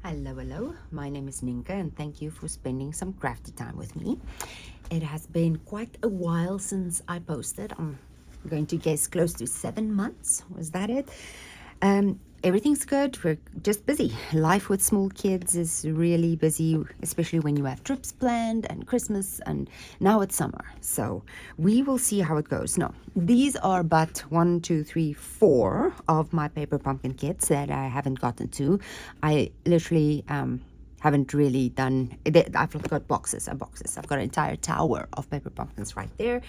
Hello, hello. My name is Nienke and thank you for spending some crafty time with me. It has been quite a while since I posted. I'm going to guess close to 7 months. Was that it? Everything's good. We're just busy. Life with small kids is really busy, especially when you have trips planned and Christmas, and now it's summer. So we will see how it goes. No, these are but 1, 2, 3, 4 of my paper pumpkin kits that I haven't gotten to. I literally haven't really done. I've got boxes and boxes. I've got an entire tower of paper pumpkins right there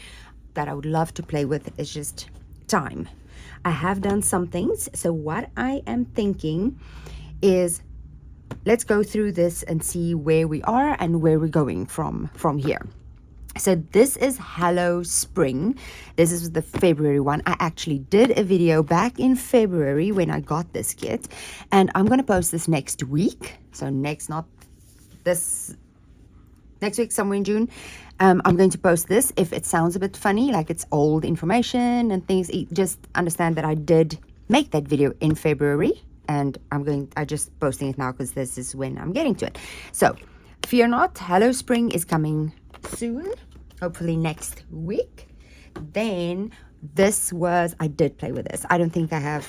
that I would love to play with. It's just time. I have done some things. So what I am thinking is, let's go through this and see where we are and where we're going from here. So this is Hello Spring. This is the February one. I actually did a video back in February when I got this kit, and I'm going to post this next week. So next week, somewhere in June. I'm going to post this. If it sounds a bit funny, like it's old information and things, just understand that I did make that video in February, and I'm just posting it now because this is when I'm getting to it. So fear not, Hello Spring is coming soon, hopefully next week. Then I did play with this. I don't think I have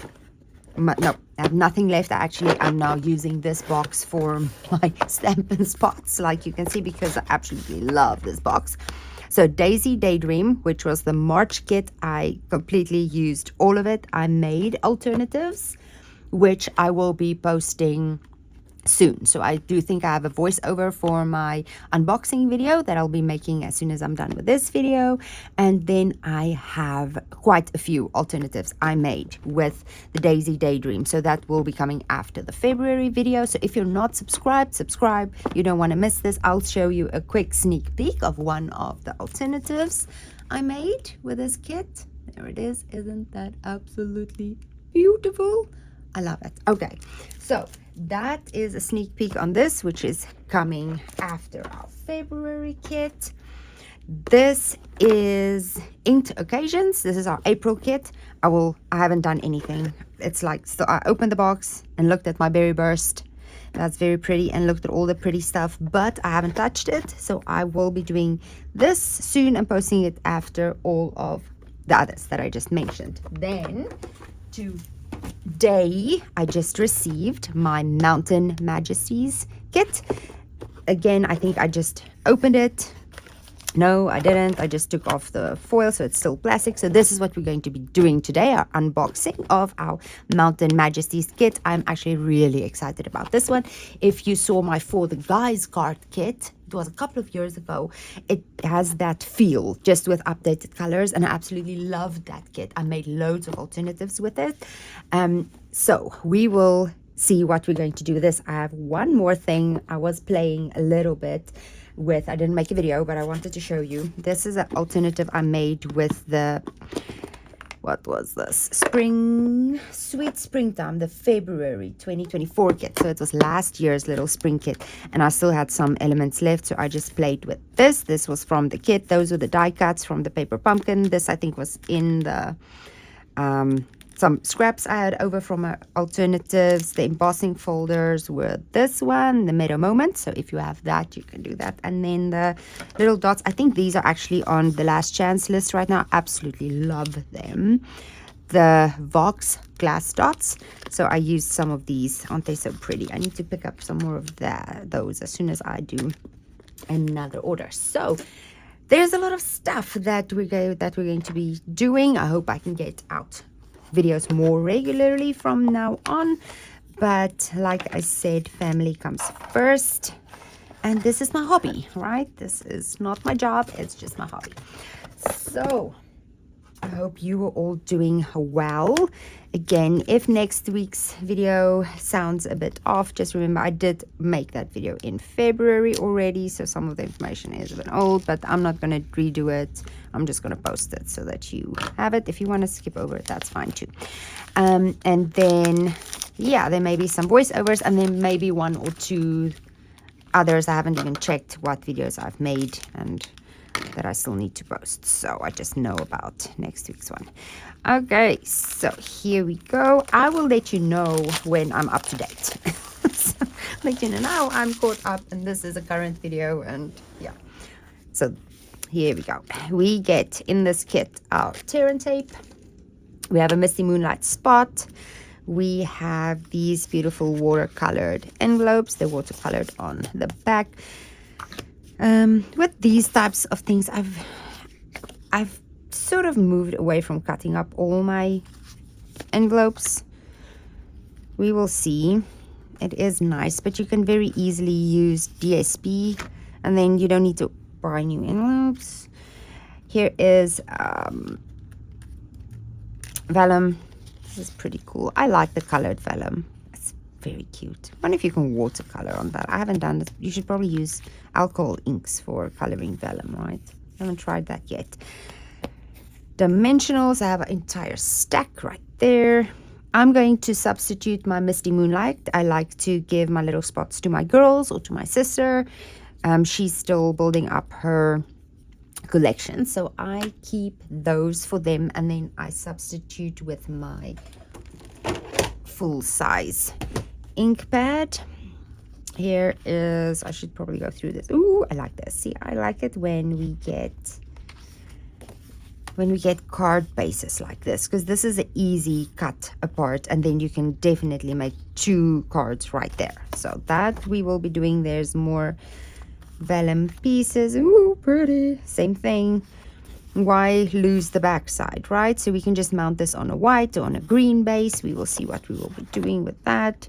I have nothing left. I'm now using this box for my Stampin' spots, like you can see, because I absolutely love this box. So Daisy Daydream, which was the March kit, I completely used all of it. I made alternatives, which I will be posting soon. So I do think I have a voiceover for my unboxing video that I'll be making as soon as I'm done with this video. And then I have quite a few alternatives I made with the Daisy Daydream. So that will be coming after the February video. So if you're not subscribed, subscribe. You don't want to miss this. I'll show you a quick sneak peek of one of the alternatives I made with this kit. There it is. Isn't that absolutely beautiful? I love it. Okay, so that is a sneak peek on this, which is coming after our February kit. This is Inked Occasions. This is our April kit. I haven't done anything. It's like, so I opened the box and looked at my berry burst. That's very pretty, and looked at all the pretty stuff, but I haven't touched it. So I will be doing this soon and posting it after all of the others that I just mentioned. Then today I just received my Mountain Majesties kit. Again, I think I just opened it. No, I didn't. I just took off the foil, so it's still plastic. So this is what we're going to be doing today, our unboxing of our Mountain Majesties kit. I'm actually really excited about this one. If you saw my For the Guys card kit, it was a couple of years ago. It has that feel, just with updated colors, and I absolutely loved that kit. I made loads of alternatives with it. So we will see what we're going to do with this. I have one more thing I was playing a little bit with. I didn't make a video, but I wanted to show you. This is an alternative I made with the, what was this? Sweet Springtime, the February 2024 kit. So it was last year's little spring kit, and I still had some elements left, so I just played with this. This was from the kit. Those were the die cuts from the paper pumpkin. This, I think, was in the some scraps I had over from our alternatives. The embossing folders were this one, the Meadow Moment. So if you have that, you can do that. And then the little dots, I think these are actually on the last chance list right now. Absolutely love them. The Vox glass dots. So I used some of these. Aren't they so pretty? I need to pick up some more of those as soon as I do another order. So there's a lot of stuff that we're going to be doing. I hope I can get out videos more regularly from now on, but like I said, family comes first, and this is my hobby, right? This is not my job, it's just my hobby. So I hope you are all doing well. Again, if next week's video sounds a bit off, just remember I did make that video in February already, so some of the information is a bit old, but I'm not going to redo it. I'm just going to post it so that you have it. If you want to skip over it, that's fine too. And then, yeah, there may be some voiceovers, and then maybe 1 or 2 others. I haven't even checked what videos I've made and that I still need to post, so I just know about next week's one. Okay, so here we go. I will let you know when I'm up to date. let you know now I'm caught up and this is a current video. And yeah, so here we go. We get in this kit our tear and tape. We have a Misty Moonlight spot. We have these beautiful watercolored envelopes. They're watercolored on the back. With these types of things, I've sort of moved away from cutting up all my envelopes. We will see. It is nice, but you can very easily use DSP, and then you don't need to buy new envelopes. Here is vellum. This is pretty cool. I like the colored vellum. It's very cute. I wonder if you can watercolor on that. I haven't done this. You should probably use alcohol inks for coloring vellum, right? I haven't tried that yet. Dimensionals. I have an entire stack right there. I'm going to substitute my Misty Moonlight. I like to give my little spots to my girls or to my sister. She's still building up her collection, so I keep those for them, and then I substitute with my full-size ink pad. Here is, I should probably go through this. Ooh, I like this. See, I like it when we get card bases like this, because this is an easy cut apart, and then you can definitely make 2 cards right there. So that we will be doing. There's more vellum pieces. Ooh, pretty. Same thing. Why lose the back side, right? So we can just mount this on a white or on a green base. We will see what we will be doing with that.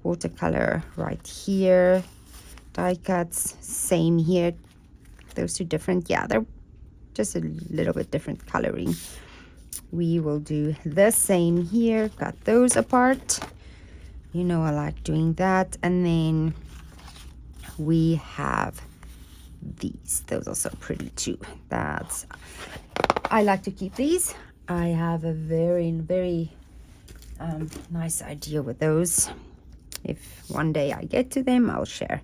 Watercolor right here. Die cuts, same here. Those two different. Yeah, they're just a little bit different coloring. We will do the same here. Cut those apart. You know I like doing that. And then we have these. Those are so pretty too. I like to keep these. I have a very nice idea with those. If one day I get to them, I'll share.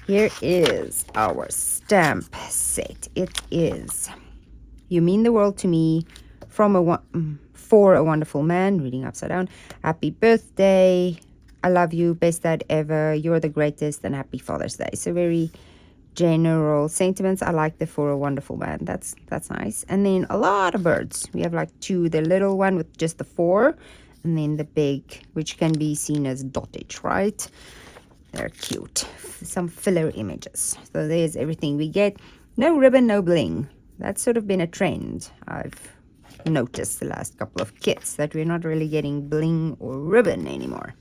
Here is our stamp set. It is You Mean the World to Me, For a Wonderful Man, reading upside down. Happy birthday, I love you, best dad ever, you're the greatest, and happy Father's Day. So very general sentiments. I like the For a Wonderful Man. That's nice. And then a lot of birds. We have like 2, the little one with just the 4, and then the big, which can be seen as dottage, right? They're cute. Some filler images. So there's everything we get. No ribbon, no bling. That's sort of been a trend. I've noticed the last couple of kits that we're not really getting bling or ribbon anymore.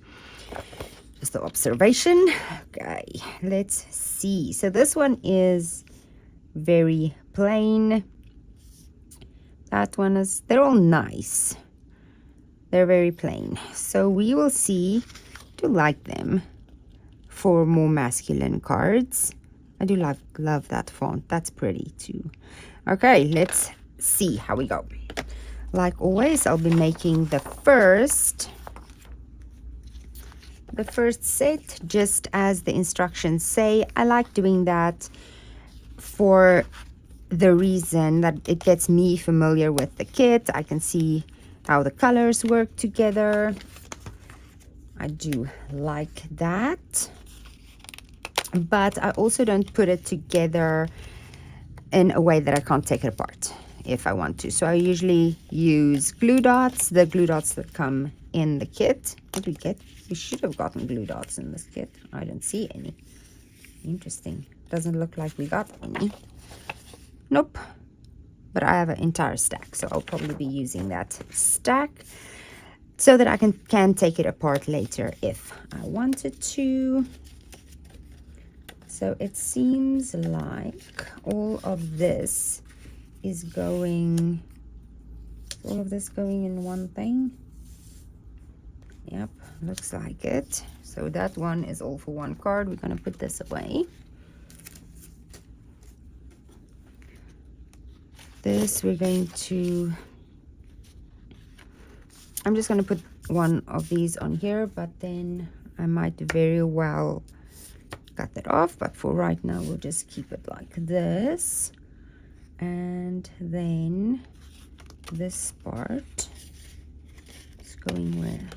Just the observation. Okay, let's see. So this one is very plain. That one is, they're all nice. They're very plain. So we will see. I do like them for more masculine cards. I do love that font. That's pretty too. Okay, let's see how we go. Like always, I'll be making the first set just as the instructions say. I like doing that for the reason that it gets me familiar with the kit. I can see how the colors work together. I do like that. But I also don't put it together in a way that I can't take it apart if I want to. So I usually use glue dots, the glue dots that come in the kit. What did we get? We should have gotten glue dots in this kit. I don't see any. Interesting. Doesn't look like we got any. Nope. But I have an entire stack, so I'll probably be using that stack so that I can take it apart later if I wanted to. So it seems like all of this is going, all of this going in one thing. Yep, looks like it. So that one is all for one card. We're gonna put this away. This we're going to, I'm just gonna put one of these on here, but then I might very well cut it off. But for right now, we'll just keep it like this. And then this part is going where?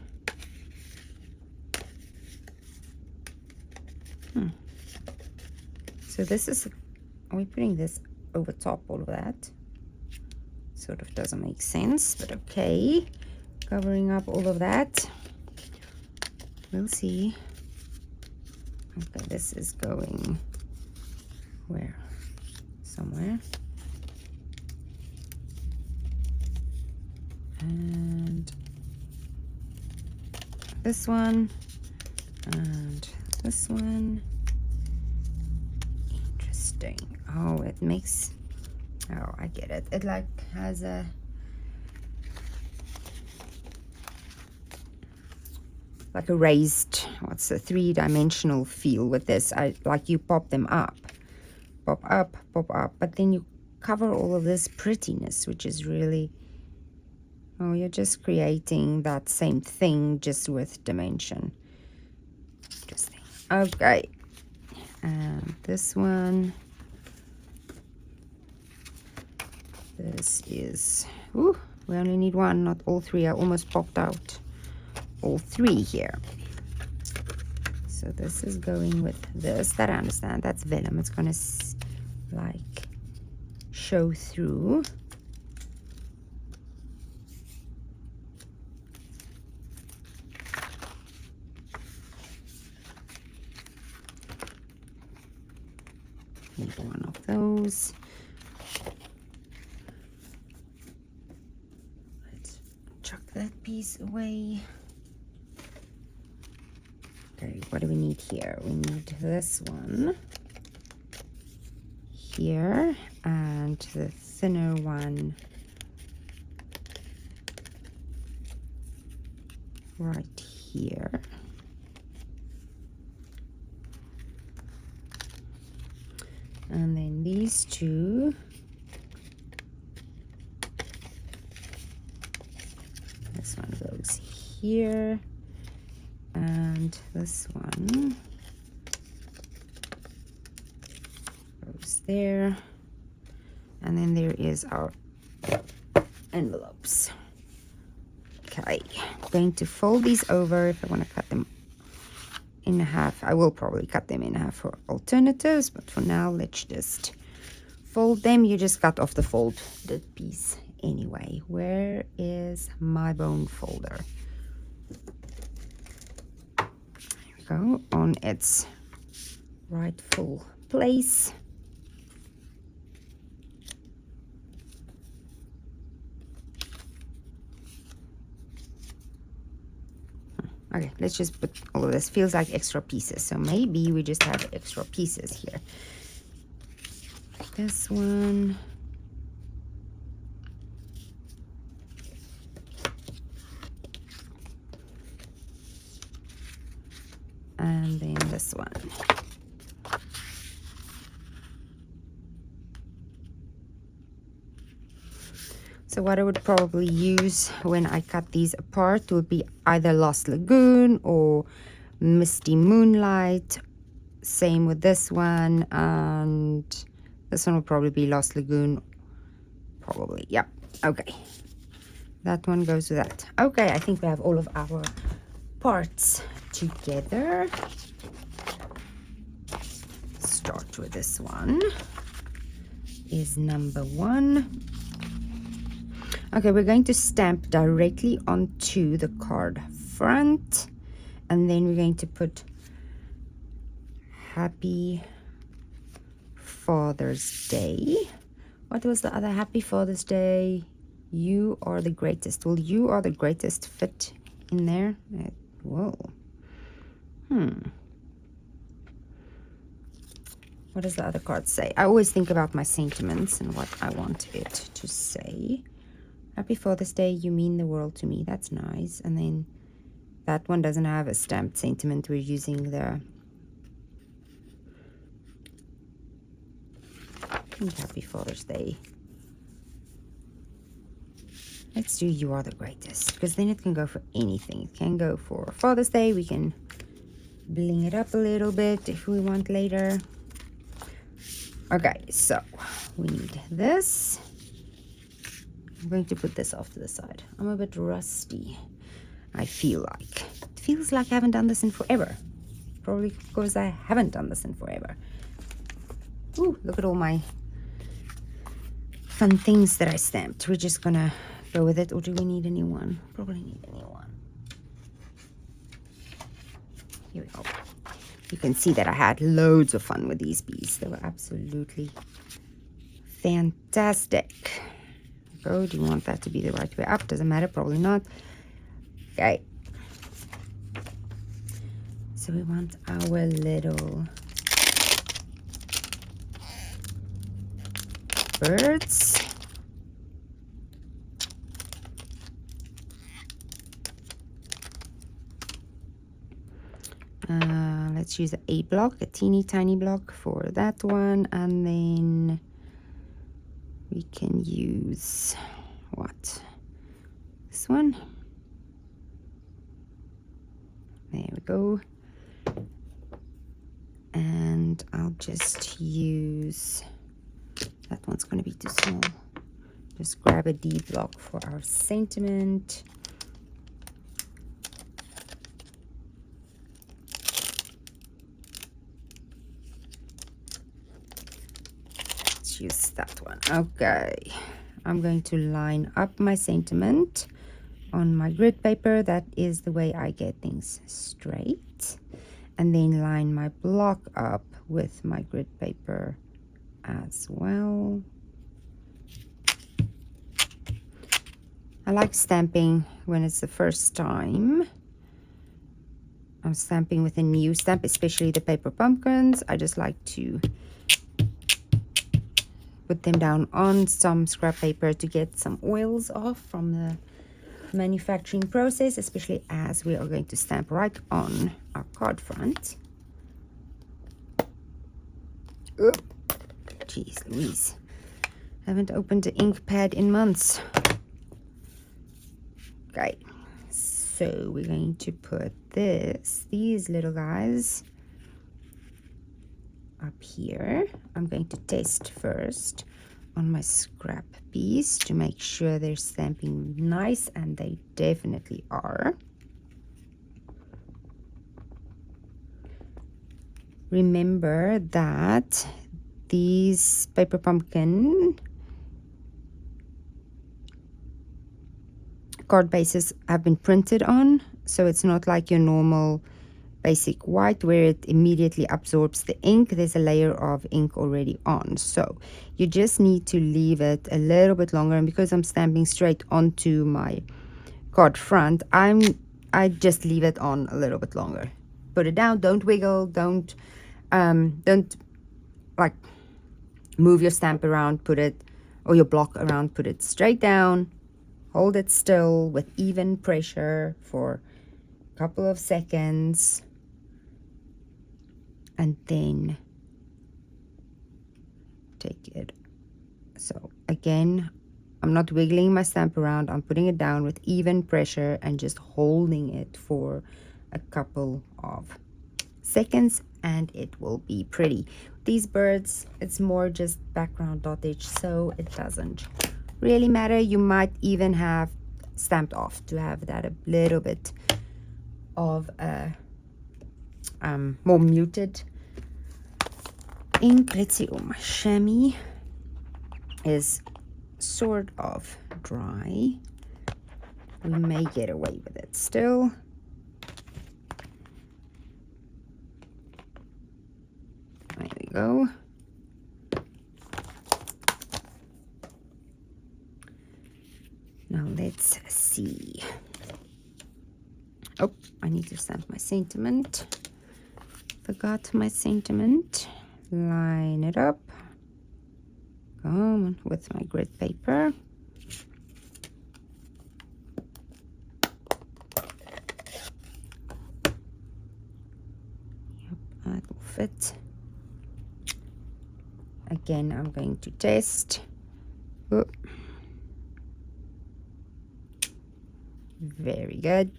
So this is, are we putting this over top all of that? Sort of doesn't make sense, but okay. Covering up all of that. We'll see. Okay, this is going where? Somewhere. And this one. And this one. Interesting. Oh, it makes, oh, I get it. It like has a, like a raised, what's a 3-dimensional feel with this. I like you pop them up, pop up, but then you cover all of this prettiness, which is really, oh, you're just creating that same thing just with dimension. Interesting. Okay, and this one, this is, ooh, we only need one, not all three. I almost popped out all three here. So this is going with this. That I understand. That's vellum. It's gonna like show through. Need one of those. Let's chuck that piece away. Okay, what do we need here? We need this one here and the thinner one right here. And then these two, this one goes here, and this one goes there, and then there is our envelopes. Okay, I'm going to fold these over if I want to cut them in half. I will probably cut them in half for alternatives, but for now let's just fold them. You just cut off the folded piece anyway. Where is my bone folder? There we go, on its rightful place. Okay, let's just put all of this. Feels like extra pieces, so maybe we just have extra pieces here. This one. And then this one. So what I would probably use when I cut these apart would be either Lost Lagoon or Misty Moonlight. Same with this one, and this one will probably be Lost Lagoon. Probably, yep. Okay. That one goes with that. Okay, I think we have all of our parts together. Start with this one. Is number 1. Okay, we're going to stamp directly onto the card front, and then we're going to put Happy Father's Day. What was the other? Happy Father's Day. You are the greatest. Will you are the greatest fit in there? It will. What does the other card say? I always think about my sentiments and what I want it to say. Happy Father's Day, you mean the world to me. That's nice. And then that one doesn't have a stamped sentiment. We're using the, I think Happy Father's Day. Let's do You Are the Greatest, because then it can go for anything. It can go for Father's Day. We can bling it up a little bit if we want later. Okay, so we need this. I'm going to put this off to the side. I'm a bit rusty, I feel like. It feels like I haven't done this in forever. Probably because I haven't done this in forever. Ooh, look at all my fun things that I stamped. We're just gonna go with it, or do we need a new one? Probably need a new one. Here we go. You can see that I had loads of fun with these bees. They were absolutely fantastic. Go. Do you want that to be the right way up? Doesn't matter, probably not. Okay. So we want our little birds. Let's use a block, a teeny tiny block for that one, and then we can use what? This one. There we go. And I'll just use, that one's going to be too small. Just grab a D block for our sentiment. Let's use that one. Okay. I'm going to line up my sentiment on my grid paper. That is the way I get things straight. And then line my block up with my grid paper as well. I like stamping when it's the first time I'm stamping with a new stamp, especially the paper pumpkins. I just like to put them down on some scrap paper to get some oils off from the manufacturing process, especially as we are going to stamp right on our card front. Jeez Louise, haven't opened the ink pad in months. Okay, so we're going to put these little guys up here. I'm going to test first on my scrap piece to make sure they're stamping nice, and they definitely are. Remember that these paper pumpkin card bases have been printed on, so it's not like your normal basic white where it immediately absorbs the ink. There's a layer of ink already on, so you just need to leave it a little bit longer. And because I'm stamping straight onto my card front, I just leave it on a little bit longer. Put it down, don't wiggle, don't like move your stamp around, put it, or your block around, put it straight down, hold it still with even pressure for a couple of seconds, and then take it. So again, I'm not wiggling my stamp around, I'm putting it down with even pressure and just holding it for a couple of seconds, and it will be pretty. These birds, it's more just background dottage, so it doesn't really matter. You might even have stamped off to have that a little bit of a more muted ink. Let's see, oh, my chamois is sort of dry. We may get away with it still. There we go. Now let's see. Oh, I need to stamp my sentiment. Forgot my sentiment. Line it up. Come on, with my grid paper. Yep, that will fit. Again, I'm going to test. Oh. Very good.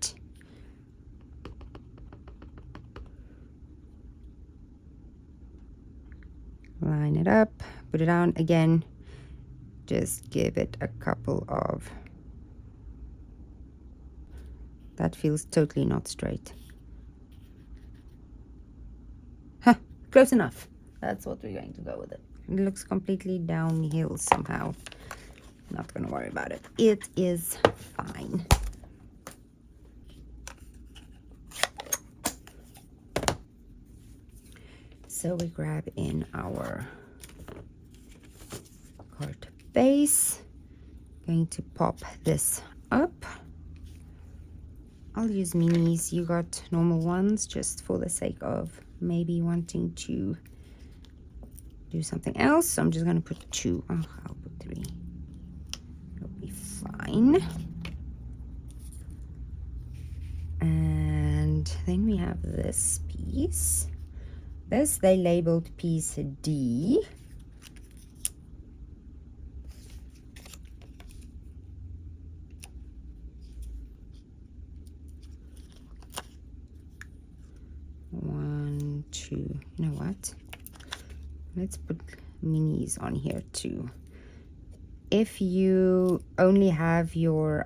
Line it up, put it on again. Just give it a couple of, that feels totally not straight. close enough. That's what we're going to go with it. It looks completely downhill somehow. Not gonna worry about it. It is fine. So we grab in our card base. Going to pop this up. I'll use minis. You got normal ones just for the sake of maybe wanting to do something else. So I'm just gonna put 2. Oh, I'll put 3. It'll be fine. And then we have this piece. This they labeled piece D. One, 2. You know what? Let's put minis on here too. If you only have your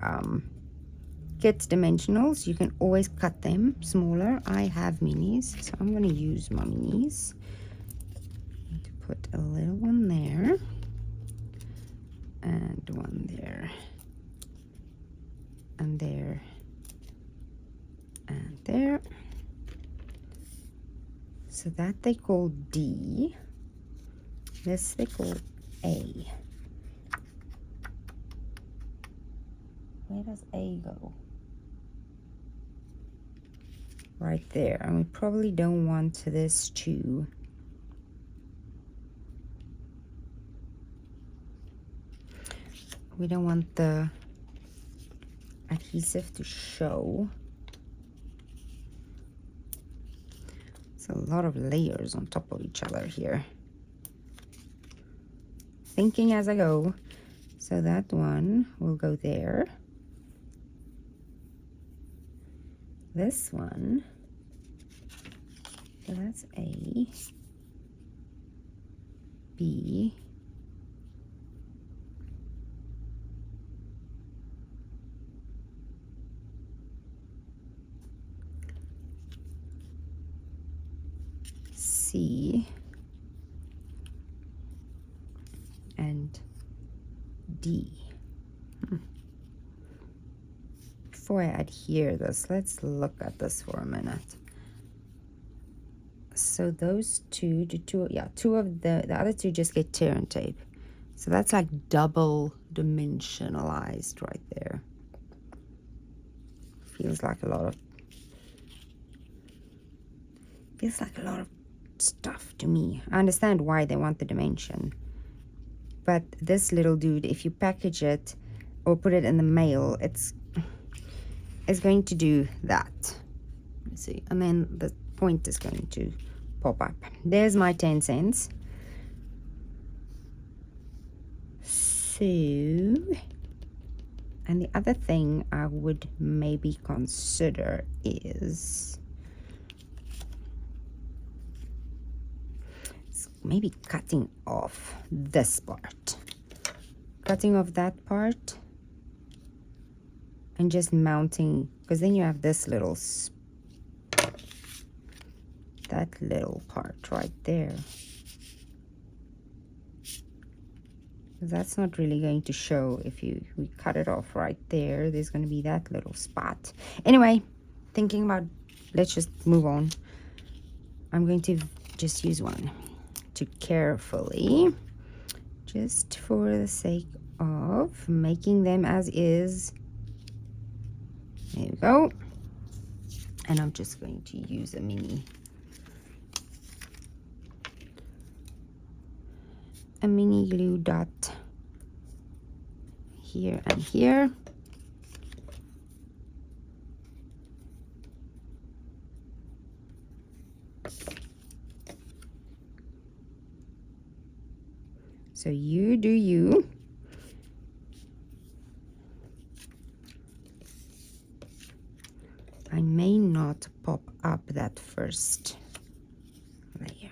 kit dimensionals, you can always cut them smaller. I have minis, so I'm going to use my minis. I'm going to put a little one there and one there and there and there. So that they call D. This they call A. Where does A go? Right there. And we probably don't want this to we don't want the adhesive to show. It's a lot of layers on top of each other here. Thinking as I go. So that one will go there. This one, so that's A, B, C, and D. Before I adhere this, let's look at this for a minute. So those two, two of the other two just get tear and tape. So that's like double dimensionalized right there. Feels like a lot of stuff to me. I understand why they want the dimension. But this little dude, if you package it or put it in the mail, it's going to do that. Let's see. And then the point is going to pop up. There's my 10 cents. So, and the other thing I would maybe consider is maybe cutting off this part. Cutting off that part. And just mounting, because then you have this little, that little part right there. That's not really going to show if we cut it off right there. There's going to be that little spot. Anyway, thinking about, let's just move on. I'm going to just use one to carefully, just for the sake of making them as is. There we go. And I'm just going to use a mini glue dot here and here. So you do you. I may not pop up that first layer.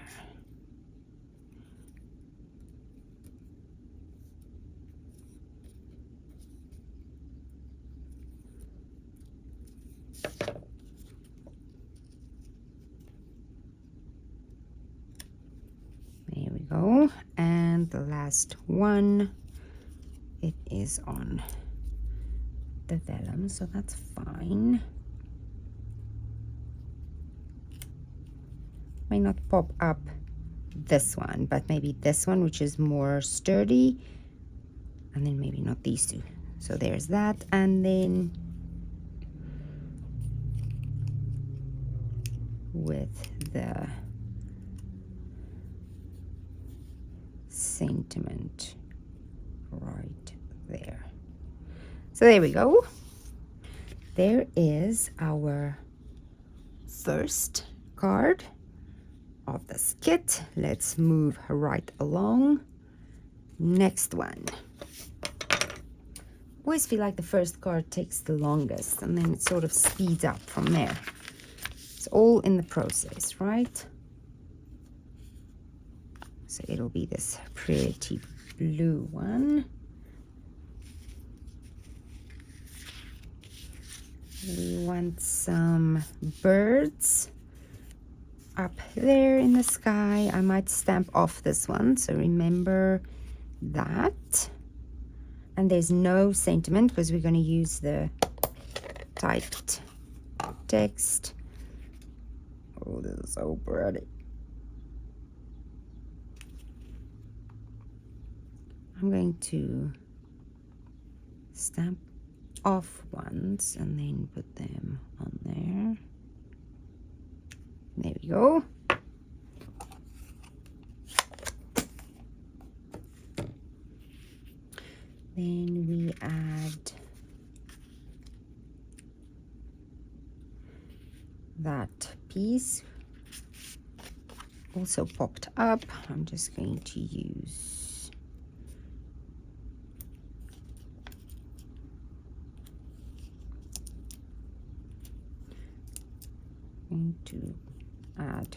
the last one. It is on the vellum, so that's fine. May not pop up this one, but maybe this one, which is more sturdy, and then maybe not these two. So there's that. And then with the sentiment right there. So there we go. There is our first card of this kit. Let's move right along. Next one. Always feel like the first card takes the longest, and then it sort of speeds up from there. It's all in the process, right? So it'll be this pretty blue one. We want some birds up there in the sky. I might stamp off this one, so remember that. And there's no sentiment because we're going to use the typed text. Oh, this is so pretty. I'm going to stamp off ones and then put them on there. There we go. Then we add that piece. Also popped up. I'm just going to use to add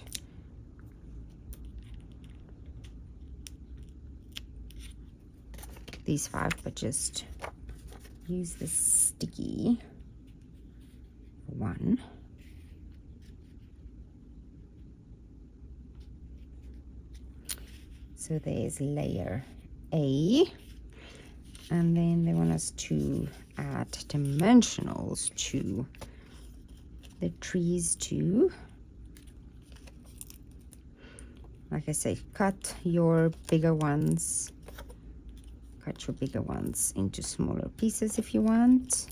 these 5, but just use the sticky one. So there's layer A, and then they want us to add dimensionals to the trees too. Like I say, cut your bigger ones into smaller pieces if you want.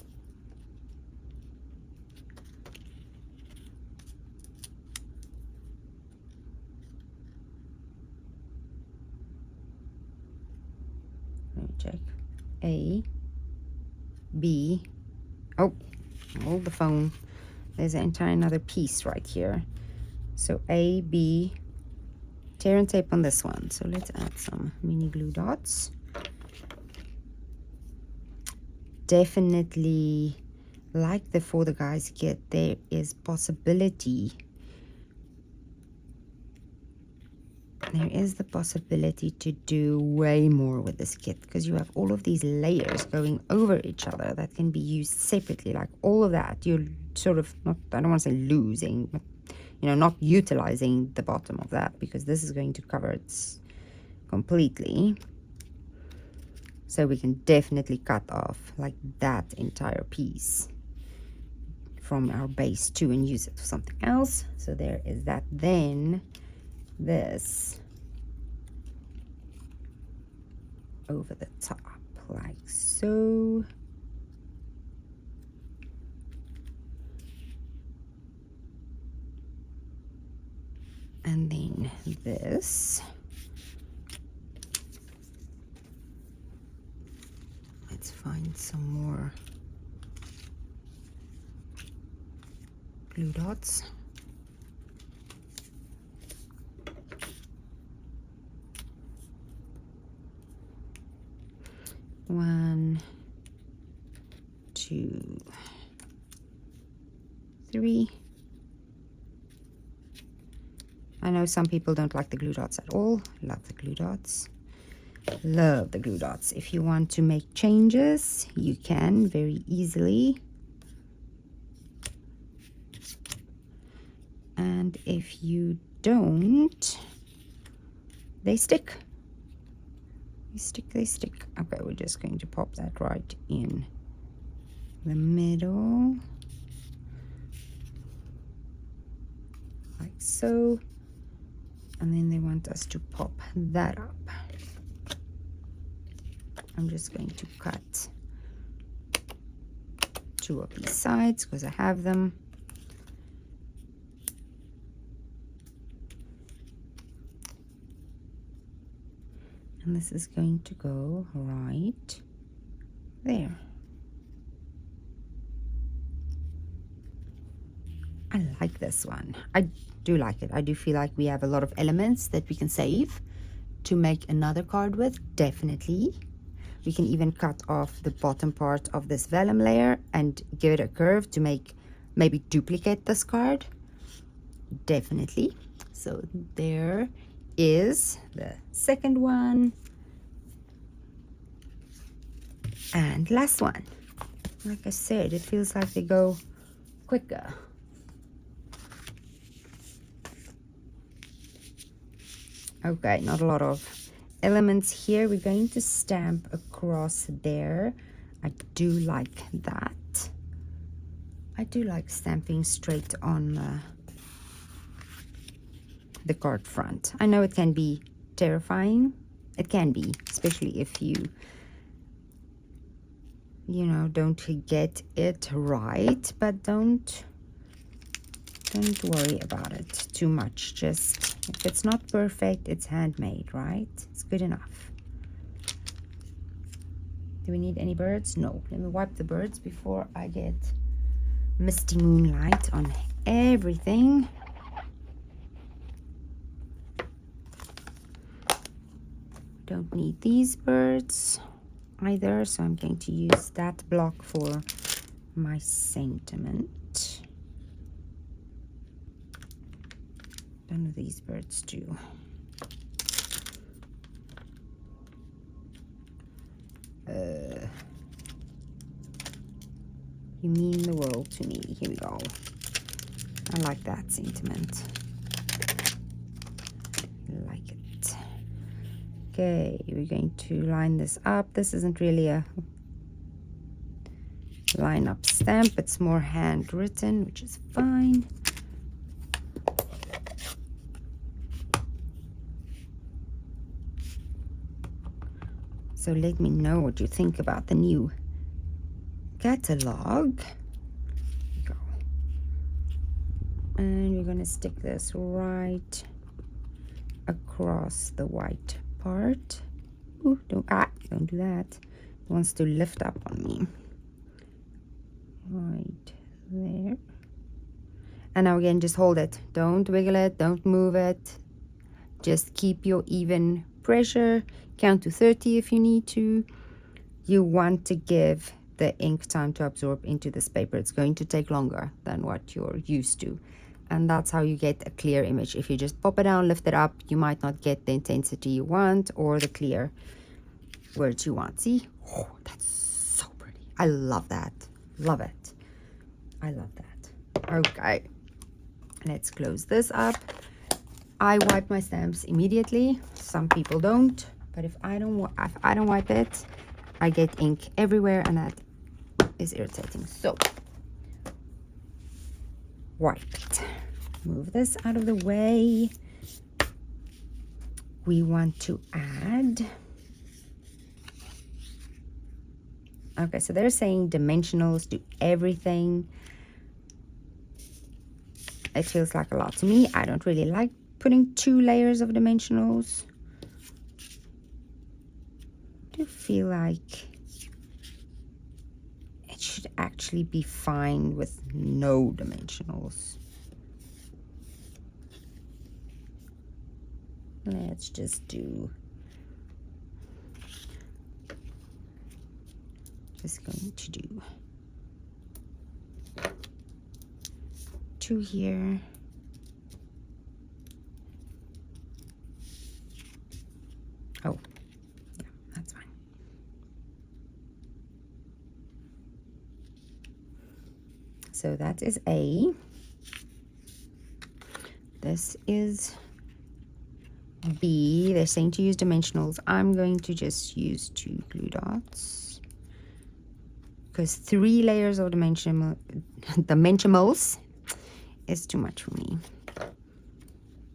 Let me check. A, B, oh, hold the phone. There's an entire another piece right here. So A, B, tear and tape on this one. So let's add some mini glue dots. Definitely, like the For the Guys kit, there is possibility. There is the possibility to do way more with this kit because you have all of these layers going over each other that can be used separately. Like all of that, you're sort of not, I don't want to say losing, but you know, not utilizing the bottom of that because this is going to cover it completely. So we can definitely cut off like that entire piece from our base too and use it for something else. So there is that. Then this over the top like so. And then this. Let's find some more glue dots. One, two, three. I know some people don't like the glue dots at all. Love the glue dots. Love the glue dots. If you want to make changes, you can very easily. And if you don't, they stick. They stick. Okay, we're just going to pop that right in the middle, like so. And then they want us to pop that up. I'm just going to cut 2 of these sides because I have them. And this is going to go right there. I like this one. I do like it. I do feel like we have a lot of elements that we can save to make another card with, definitely. We can even cut off the bottom part of this vellum layer and give it a curve to make maybe duplicate this card, definitely. So there is the second one. And last one. Like I said, it feels like they go quicker. Okay, not a lot of elements here. We're going to stamp across there. I do like that. I do like stamping straight on the card front. I know it can be terrifying. It can be, especially if you know, don't get it right, but don't worry about it too much. Just, if it's not perfect, it's handmade, right? It's good enough. Do we need any birds? No. Let me wipe the birds before I get misty moonlight on everything. Don't need these birds either, so I'm going to use that block for my sentiment. None of these birds too. You mean the world to me. Here we go. I like that sentiment. I like it. Okay, we're going to line this up. This isn't really a line up stamp. It's more handwritten, which is fine. So let me know what you think about the new catalog. Go. And we're going to stick this right across the white part. Ooh, don't do that. It wants to lift up on me. Right there. And now again, just hold it. Don't wiggle it. Don't move it. Just keep your even pressure. Count to 30 if you need to. You want to give the ink time to absorb into this paper. It's going to take longer than what you're used to. And that's how you get a clear image. If you just pop it down, lift it up, you might not get the intensity you want or the clear words you want. See? Oh, that's so pretty. I love that. Love it. I love that. Okay. Let's close this up. I wipe my stamps immediately. Some people don't. But if I don't wipe it, I get ink everywhere, and that is irritating. So, wipe it. Move this out of the way. We want to add. Okay, so they're saying dimensionals do everything. It feels like a lot to me. I don't really like putting 2 layers of dimensionals. I do feel like it should actually be fine with no dimensionals. Let's just do, just going to do 2 here. Oh, yeah, that's fine. So that is A. This is B, they're saying to use dimensionals. I'm going to just use 2 glue dots because 3 layers of dimensionals is too much for me.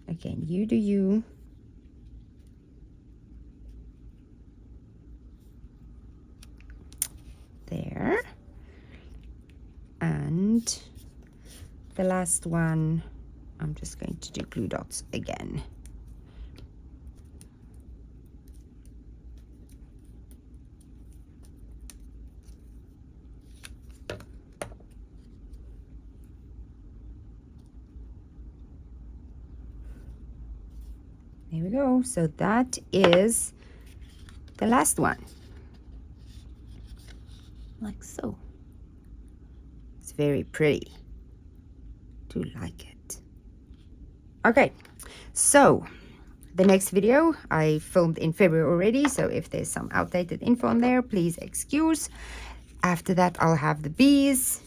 Again, you do you. There. And the last one, I'm just going to do glue dots again. There we go. So that is the last one. Like so. It's very pretty. Do like it. Okay, so the next video I filmed in February already, so if there's some outdated info on there, please excuse. After that, I'll have the bees,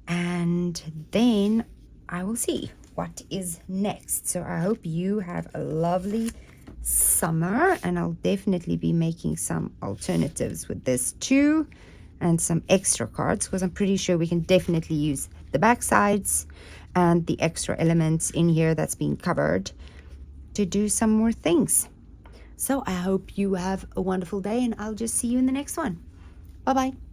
and then I will see what is next. So I hope you have a lovely summer, and I'll definitely be making some alternatives with this too, and some extra cards, because I'm pretty sure we can definitely use the back sides and the extra elements in here that's been covered to do some more things. So I hope you have a wonderful day, and I'll just see you in the next one. Bye bye.